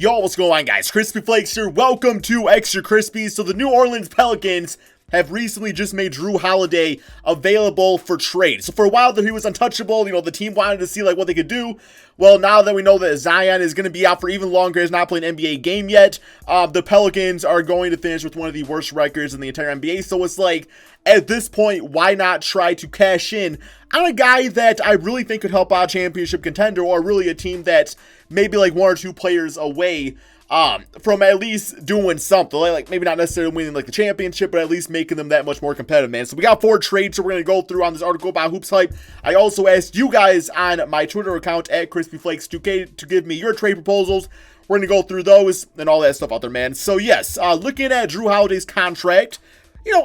Yo, what's going on, guys? Crispy Flakes here. Welcome to Extra Crispy. So the New Orleans Pelicans have recently just made Jrue Holiday available for trade. So for a while there, he was untouchable. The team wanted to see what they could do. Well, now that we know that Zion is going to be out for even longer, has not played an NBA game yet, the Pelicans are going to finish with one of the worst records in the entire NBA. So it's at this point, why not try to cash in on a guy that I really think could help out a championship contender, or really a team that's maybe one or two players away from at least doing something, maybe not necessarily winning the championship, but at least making them that much more competitive, man. So we got 4 trades that we're going to go through on this article about Hoops Hype. I also asked you guys on my Twitter account at CrispyFlakes2K to give me your trade proposals. We're going to go through those and all that stuff out there, man. So yes, looking at Jrue Holiday's contract,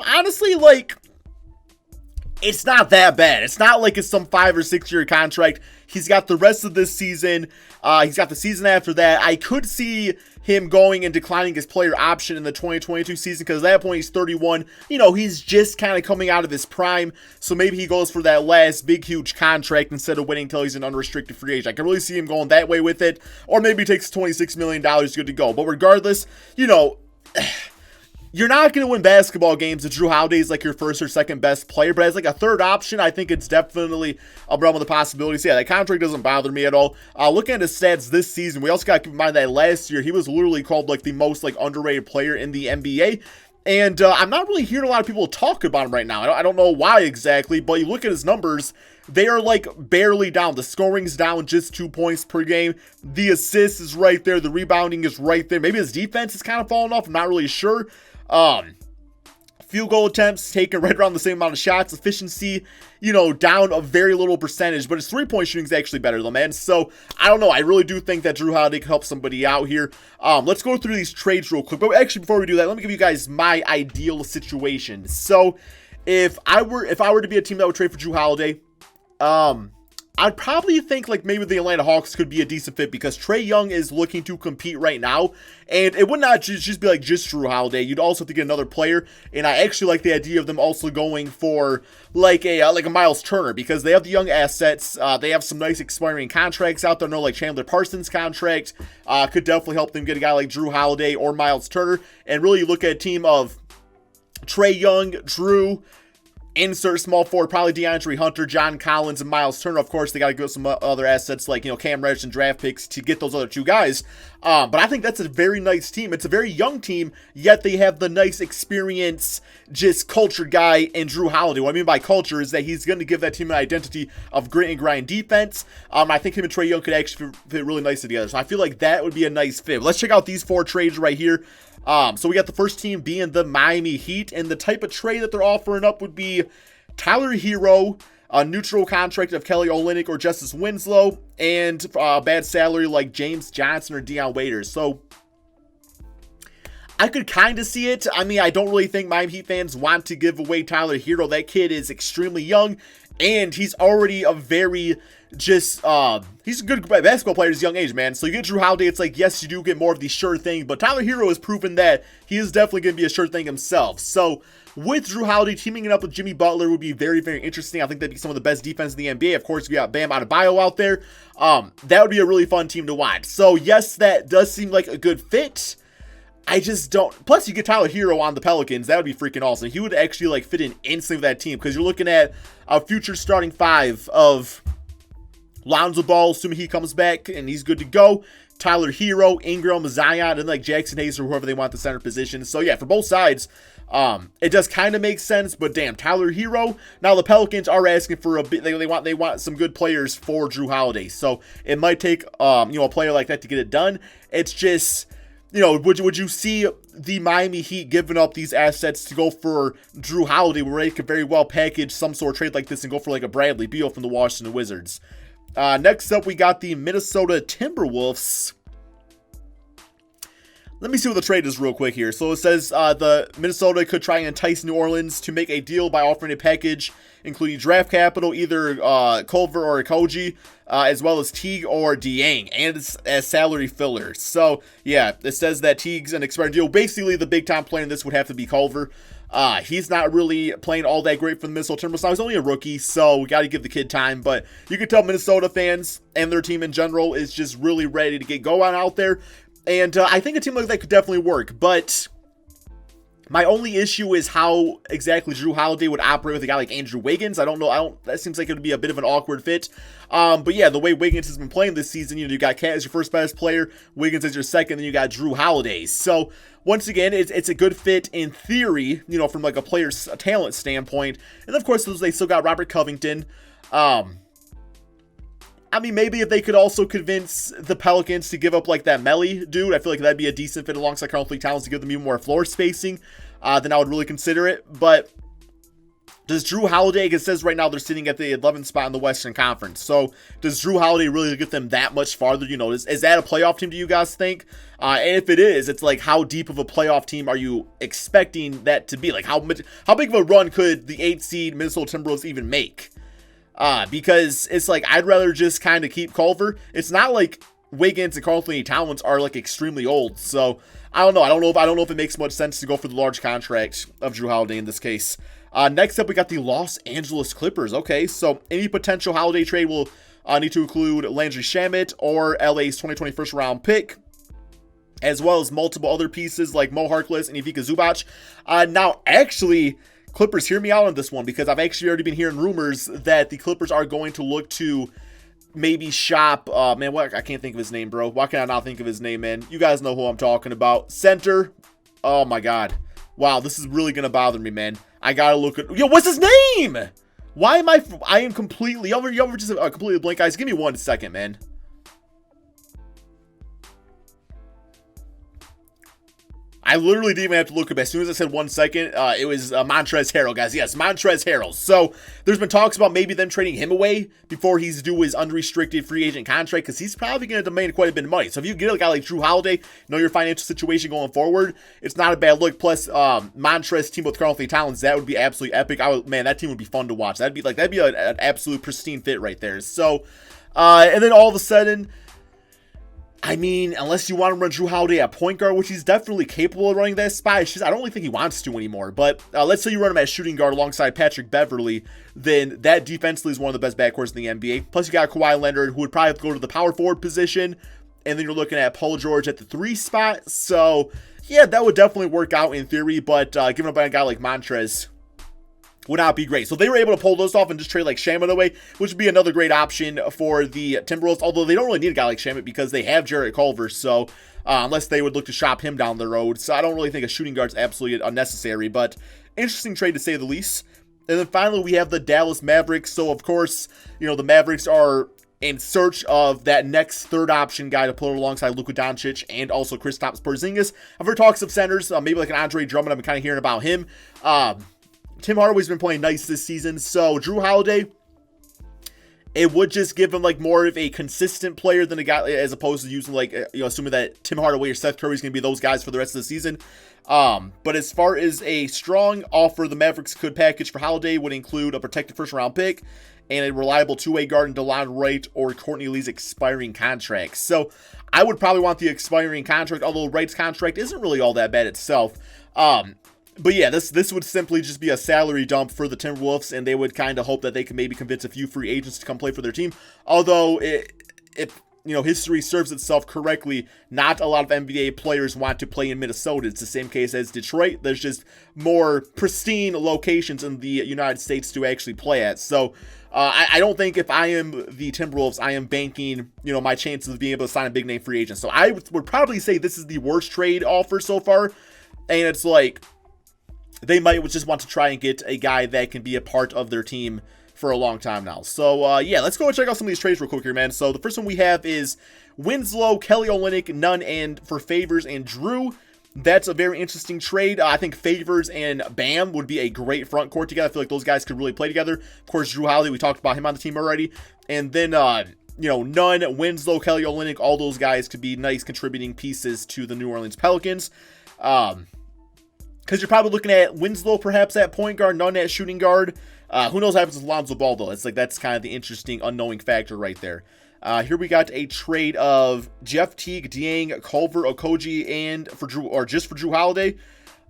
honestly, it's not that bad. It's not like it's some 5 or 6 year contract. He's got the rest of this season. He's got the season after that. I could see him going and declining his player option in the 2022 season, because at that point he's 31. He's just kind of coming out of his prime. So maybe he goes for that last big, huge contract instead of waiting until he's an unrestricted free agent. I can really see him going that way with it. Or maybe he takes $26 million, good to go. But regardless, you're not going to win basketball games if Jrue Holiday is your first or second best player, but as a third option, I think it's definitely a realm of the possibilities. Yeah, that contract doesn't bother me at all. Looking at his stats this season, we also got to keep in mind that last year, he was literally called the most underrated player in the NBA. And I'm not really hearing a lot of people talk about him right now. I don't know why exactly, but you look at his numbers, they are barely down. The scoring's down just 2 points per game. The assist is right there. The rebounding is right there. Maybe his defense is kind of falling off. I'm not really sure. Field goal attempts taken right around the same amount of shots. Efficiency, down a very little percentage, but his 3-point shooting is actually better though, man. So I don't know. I really do think that Jrue Holiday can help somebody out here. Let's go through these trades real quick. But actually, before we do that, let me give you guys my ideal situation. So if I were to be a team that would trade for Jrue Holiday, I'd probably think maybe the Atlanta Hawks could be a decent fit, because Trae Young is looking to compete right now, and it would not just be just Jrue Holiday. You'd also have to get another player, and I actually like the idea of them also going for a Miles Turner, because they have the young assets. They have some nice expiring contracts out there. No, Chandler Parsons' contract could definitely help them get a guy like Jrue Holiday or Miles Turner, and really you look at a team of Trae Young, Jrue, insert small forward, probably DeAndre Hunter, John Collins, and Miles Turner. Of course, they got to go some other assets Cam Reddish and draft picks to get those other 2 guys. But I think that's a very nice team. It's a very young team, yet they have the nice experience, just culture guy in Jrue Holiday. What I mean by culture is that he's going to give that team an identity of grit and grind defense. I think him and Trae Young could actually fit really nicely together. So I feel like that would be a nice fit. But let's check out these 4 trades right here. So we got the first team being the Miami Heat, and the type of trade that they're offering up would be Tyler Hero, a neutral contract of Kelly Olynyk or Justice Winslow, and a bad salary like James Johnson or Dion Waiters. So I could kind of see it. I mean, I don't really think Miami Heat fans want to give away Tyler Hero. That kid is extremely young, and he's already a very he's a good basketball player at his young age, man. So you get Jrue Holiday, it's yes, you do get more of the sure thing, but Tyler Hero has proven that he is definitely going to be a sure thing himself. So with Jrue Holiday, teaming it up with Jimmy Butler would be very, very interesting. I think that'd be some of the best defense in the NBA. Of course, we got Bam Adebayo out there. That would be a really fun team to watch. So yes, that does seem like a good fit. I just don't. Plus, you get Tyler Hero on the Pelicans. That would be freaking awesome. He would actually fit in instantly with that team, because you're looking at a future starting 5 of Lonzo Ball, assuming he comes back and he's good to go, Tyler Hero, Ingram, Zion, and Jackson Hayes or whoever they want the center position. So yeah, for both sides, it does kind of make sense. But damn, Tyler Hero. Now the Pelicans are asking for a bit. They want some good players for Jrue Holiday. So it might take a player like that to get it done. It's just, would you see the Miami Heat giving up these assets to go for Jrue Holiday, where they could very well package some sort of trade like this and go for a Bradley Beal from the Washington Wizards? Next up, we got the Minnesota Timberwolves. Let me see what the trade is real quick here. So it says the Minnesota could try and entice New Orleans to make a deal by offering a package including draft capital, either Culver or Koji, as well as Teague or Dieng, and it's as salary fillers. So yeah, it says that Teague's an expiring deal. Basically, the big time player in this would have to be Culver. He's not really playing all that great for the Minnesota Timberwolves. Now, he's only a rookie, so we got to give the kid time. But you can tell Minnesota fans and their team in general is just really ready to get going out there. And I think a team like that could definitely work, but my only issue is how exactly Jrue Holiday would operate with a guy like Andrew Wiggins. I don't know. That seems like it would be a bit of an awkward fit. But yeah, the way Wiggins has been playing this season, you got Cat as your first best player, Wiggins as your second, then you got Jrue Holiday. So once again, it's a good fit in theory, from like a player's talent standpoint. And of course, they still got Robert Covington. I mean, maybe if they could also convince the Pelicans to give up like that Melly dude, I feel like that'd be a decent fit alongside Karl Anthony Towns to give them even more floor spacing, then I would really consider it. But does Jrue Holiday, it says right now they're sitting at the 11th spot in the Western Conference. So does Jrue Holiday really get them that much farther? Is that a playoff team, do you guys think? And if it is, it's like, how deep of a playoff team are you expecting that to be? Like, how big of a run could the 8th seed Minnesota Timberwolves even make? Because it's like, I'd rather just kind of keep Culver. It's not like Wiggins and Karl Anthony Towns are like extremely old. So I don't know. I don't know if it makes much sense to go for the large contract of Jrue Holiday in this case. Next up, we got the Los Angeles Clippers. Okay, so any potential Holiday trade will need to include Landry Shamet or LA's 2020 first round pick, as well as multiple other pieces like Mo Harkless and Ivica Zubac. Now, actually, Clippers, hear me out on this one, because I've actually already been hearing rumors that the Clippers are going to look to maybe shop, I can't think of his name, bro. Why can I not think of his name, man? You guys know who I'm talking about. Center. Oh my God. Wow, this is really going to bother me, man. I gotta look at, what's his name? Why am I am completely, you're just completely blank, guys. Give me 1 second, man. I literally didn't even have to look up. As soon as I said 1 second, it was Montrezl Harrell, guys. Yes, Montrezl Harrell. So there's been talks about maybe them trading him away before he's due his unrestricted free agent contract, because he's probably going to demand quite a bit of money. So if you get a guy like Jrue Holiday, know your financial situation going forward, it's not a bad look. Plus, Montrezl team with Karl Anthony Towns, that would be absolutely epic. Man, that team would be fun to watch. That'd be an absolute pristine fit right there. So, and then all of a sudden, I mean, unless you want to run Jrue Holiday at point guard, which he's definitely capable of running that spot. It's just, I don't really think he wants to anymore. But let's say you run him at shooting guard alongside Patrick Beverley, then that defensively is one of the best backcourts in the NBA. Plus, you got Kawhi Leonard, who would probably have to go to the power forward position. And then you're looking at Paul George at the 3 spot. So, yeah, that would definitely work out in theory. But giving up on a guy like Montrezl would not be great. So they were able to pull those off and just trade like Shamet away, which would be another great option for the Timberwolves, although they don't really need a guy like Shamet because they have Jarrett Culver, so unless they would look to shop him down the road. So I don't really think a shooting guard's absolutely unnecessary, but interesting trade to say the least. And then finally, we have the Dallas Mavericks. So of course, the Mavericks are in search of that next third option guy to put alongside Luka Doncic and also Kristaps Porzingis. I've heard talks of centers, maybe like an Andre Drummond. I've been kind of hearing about him. Tim Hardaway's been playing nice this season, so Jrue Holiday, it would just give him like more of a consistent player than a guy, as opposed to using like, assuming that Tim Hardaway or Seth Curry is going to be those guys for the rest of the season. But as far as a strong offer the Mavericks could package for Holiday would include a protected first round pick and a reliable two-way guard in DeLon Wright or Courtney Lee's expiring contract. So I would probably want the expiring contract, although Wright's contract isn't really all that bad itself. But yeah, this would simply just be a salary dump for the Timberwolves, and they would kind of hope that they can maybe convince a few free agents to come play for their team. Although, if history serves itself correctly, not a lot of NBA players want to play in Minnesota. It's the same case as Detroit. There's just more pristine locations in the United States to actually play at. So, I don't think if I am the Timberwolves, I am banking, my chances of being able to sign a big name free agent. So I would probably say this is the worst trade offer so far, and it's like, they might just want to try and get a guy that can be a part of their team for a long time now. So, yeah, let's go and check out some of these trades real quick here, man. So, the first one we have is Winslow, Kelly Olynyk, Nunn, and for Favors and Jrue. That's a very interesting trade. I think Favors and Bam would be a great front court together. I feel like those guys could really play together. Of course, Jrue Holiday, we talked about him on the team already. And then, Nunn, Winslow, Kelly Olynyk, all those guys could be nice contributing pieces to the New Orleans Pelicans. Because you're probably looking at Winslow perhaps at point guard, Nunn at shooting guard. Who knows what happens with Lonzo Ball, though. It's like that's kind of the interesting unknowing factor right there. Here we got a trade of Jeff Teague, Dieng, Culver, Okogie, and for Jrue Holiday.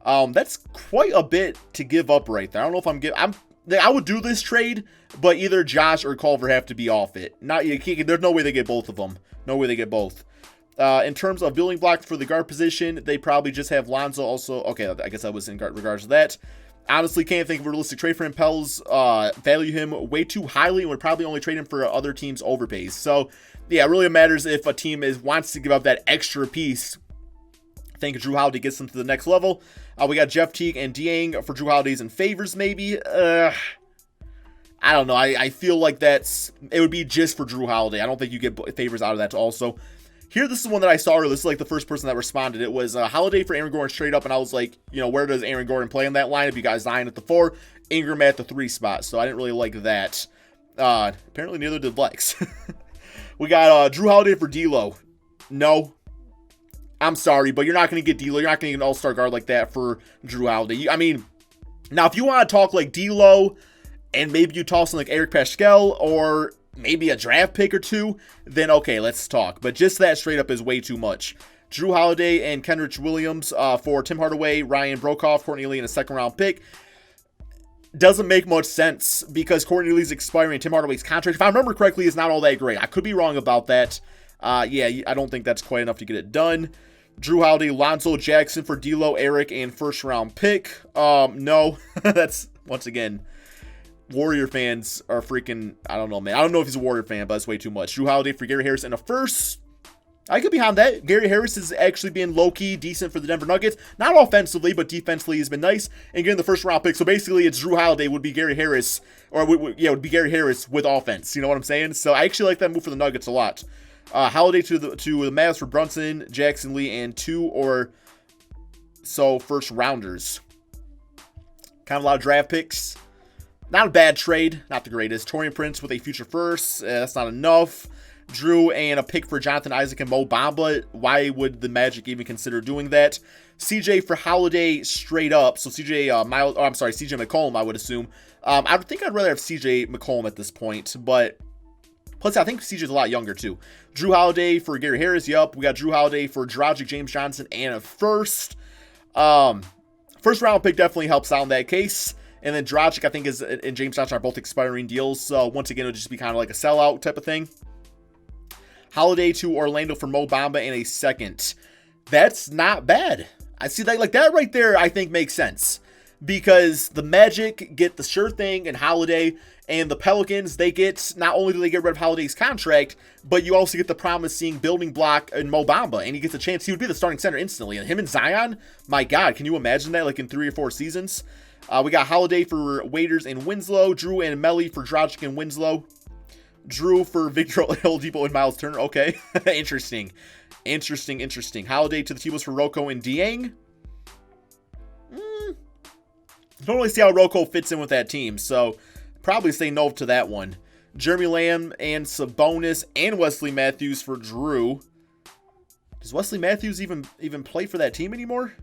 That's quite a bit to give up right there. I don't know if I would do this trade, but either Josh or Culver have to be off it. There's no way they get both of them. No way they get both. In terms of building block for the guard position, they probably just have Lonzo also. Okay, I guess that was in regards to that. Honestly, can't think of a realistic trade for him. Pels value him way too highly and would probably only trade him for other teams' overpays. So, yeah, it really matters if a team wants to give up that extra piece. I think Jrue Holiday gets them to the next level. We got Jeff Teague and Dieng for Jrue Holiday's and favors, maybe. I don't know. I feel like it would be just for Jrue Holiday. I don't think you get favors out of that also. Here, this is one that I saw earlier. This is like the first person that responded. It was Holiday for Aaron Gordon straight up, and I was like, where does Aaron Gordon play in that lineup? You guys Zion at the 4, Ingram at the 3 spot, so I didn't really like that. Apparently, neither did Lex. We got Jrue Holiday for D'Lo. No. I'm sorry, but you're not going to get D'Lo. You're not going to get an all-star guard like that for Jrue Holiday. I mean, now if you want to talk like D'Lo, and maybe you toss in like Eric Paschal, or maybe a draft pick or 2, then okay, let's talk. But just that straight up is way too much. Jrue Holiday and Kenrich Williams for Tim Hardaway, Ryan Brokoff, Courtney Lee, and a second-round pick. Doesn't make much sense because Courtney Lee's expiring and Tim Hardaway's contract, if I remember correctly, is not all that great. I could be wrong about that. Yeah, I don't think that's quite enough to get it done. Jrue Holiday, Lonzo, Jackson for D'Lo, Eric, and first-round pick. No, that's, once again, Warrior fans are freaking, I don't know, man. I don't know if he's a Warrior fan, but that's way too much. Jrue Holiday for Gary Harris and a first. I could be behind that. Gary Harris is actually being low-key decent for the Denver Nuggets. Not offensively, but defensively has been nice. And getting the first-round pick. So basically, it's Jrue Holiday would be Gary Harris, or would be Gary Harris with offense. You know what I'm saying? So I actually like that move for the Nuggets a lot. Holiday to the Mavs for Brunson, Jackson Lee, and 2 or so first-rounders. Kind of a lot of draft picks. Not a bad trade. Not the greatest. Torian Prince with a future first. That's not enough. Jrue and a pick for Jonathan Isaac and Mo Bamba. Why would the Magic even consider doing that? CJ for Holiday straight up. So CJ CJ McCollum, I would assume. I think I'd rather have CJ McCollum at this point. But plus, I think CJ's a lot younger too. Jrue Holiday for Gary Harris. Yup. We got Jrue Holiday for Dragic, James Johnson, and a first. First round pick definitely helps out in that case. And then Dragic, I think, and James Johnson are both expiring deals. So, once again, it would just be kind of like a sellout type of thing. Holiday to Orlando for Mo Bamba and a second. That's not bad. I see that, like that right there, I think makes sense. Because the Magic get the sure thing and Holiday, and the Pelicans, they get, not only do they get rid of Holiday's contract, but you also get the promising building block in Mo Bamba. And he gets a chance, he would be the starting center instantly. And him and Zion, my God, can you imagine that like in 3 or 4 seasons? We got Holiday for Waiters and Winslow. Jrue and Melly for Dragic and Winslow. Jrue for Victor Oladipo and Miles Turner. Okay. Interesting. Holiday to the T-Wolves for Rocco and Dieng. Don't really see how Rocco fits in with that team, so probably say no to that one. Jeremy Lamb and Sabonis and Wesley Matthews for Jrue. Does Wesley Matthews even play for that team anymore?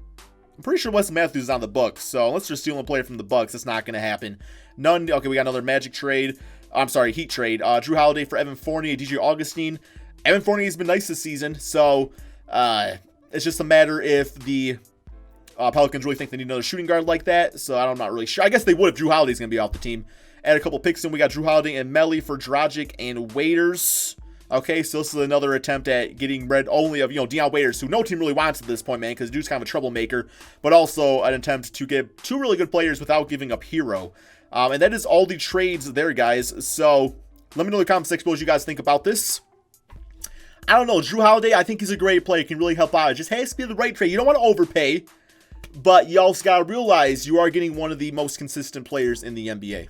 I'm pretty sure Wesley Matthews is on the Bucks, so unless they're stealing a player from the Bucks, it's not going to happen. None. Okay, we got another Magic trade. I'm sorry, Heat trade. Jrue Holiday for Evan Fournier, DJ Augustine. Evan Fournier has been nice this season, so it's just a matter if the Pelicans really think they need another shooting guard like that, so I'm not really sure. I guess they would if Jrue Holiday's going to be off the team. Add a couple picks in. We got Jrue Holiday and Melly for Dragic and Waiters. Okay, so this is another attempt at getting rid only of, Dion Waiters, who no team really wants at this point, man, because dude's kind of a troublemaker, but also an attempt to get 2 really good players without giving up Hero. And that is all the trades there, guys. So let me know in the comment section what you guys think about this. I don't know. Jrue Holiday, I think he's a great player. Can really help out. It just has to be the right trade. You don't want to overpay, but you also got to realize you are getting one of the most consistent players in the NBA.